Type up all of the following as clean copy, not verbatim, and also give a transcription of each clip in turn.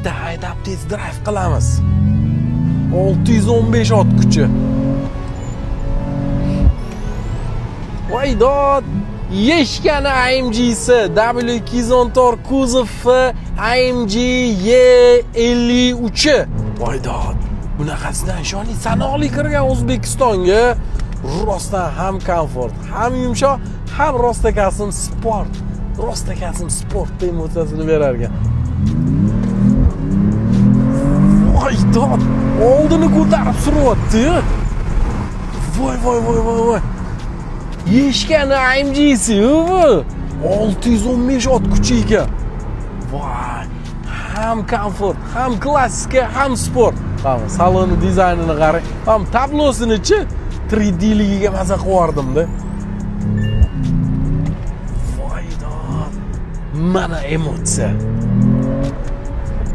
bitta haydab test drive qilamiz. 615 ot kuchi. Voydod, yeshgan AMG'si W210 kuzovi AMG E53. Voydod, bunaqasidan shoni sanoqli kirgan O'zbekistonga rostdan ham komfort, ham yumshoq, ham rostakasim sport. Rostakasim sport emotsiyasini berar ekan. Voydod, oldini ko'tarib suryapti. Voy. Yeshgan AMG'si bu. 615 ot kuchi ekan. Voy, ham komfort, ham klassika, ham sport. Mana saloni dizaynini qarang. Ham tablosini-chi 3D'ligiga maza qilardim-da. Voydod. Mana emotsiya.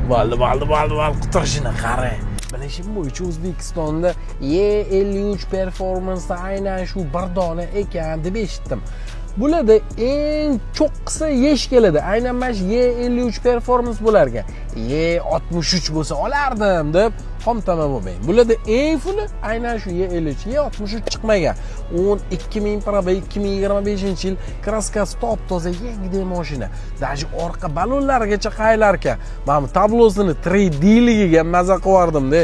Valdi, qutirishini qarang. Bilishim bo'yicha O'zbekistonda E53 performance aynan shu bir dona ekan deb eshitdim. Bularda eng cho'qqisi yesh keladi. Aynan mana shu E53 performance bo'lar ekan. E63 bo'lsa olardim deb xomtama bo'lmang. Bularda eng fuli aynan shu E53, E63 chiqmagan. 12000 proba 2025-yil kraskasi top-toza yangiday mashina. Daji orqa balonlarigacha qaylar ekan. Mana bu tablosini 3D'ligiga maza qilardim-da.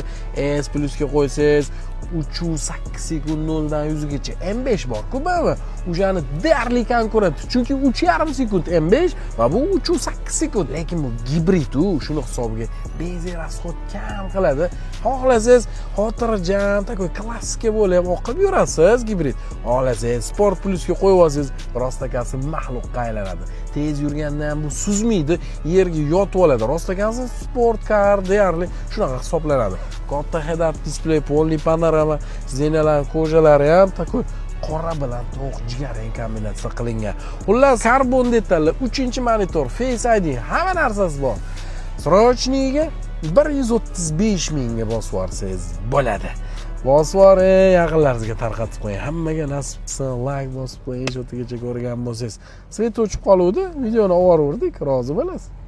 S plusga qo'ysangiz 3.8 sekund 0 dan 100 gacha M5 bor-ku baba. O'shani deyarli konkurent. Chunki 3.5 sekund M5 va bu 3.8 sekund. Lekin bu gibrid u, shuni hisobiga benzin rasxod kam qiladi. Xohlasangiz xotirjam, takoy klassika bo'lib oqib yurasiz gibrid. Xohlasangiz sport plusga qo'yib olsangiz, rostakasi maxluqqa aylanadi. Tez yurganda ham bu suzmaydi, yerga yotib oladi. Rostakasi sport car deyarli shunaqa hisoblanadi. Katta head-up display, polli panorama, zinalar, ko'jalari ham takoy qora bilan to'q jigarrang kombinatsiya qilingan. Xullas, karbon detallar, 3-monitor, Face ID, hamma narsasi bor. Srochniga 135 mingga bosib yuborsangiz bo'ladi. Bosib yuboring, yaqinlaringizga tarqatib qo'ying. Hammaga nasib qilsin, like bosib qo'ying, o'tigacha ko'rgan bo'lsangiz. Svet o'chib qoluvdi, videoni olib yubordik, rozi bo'lasiz.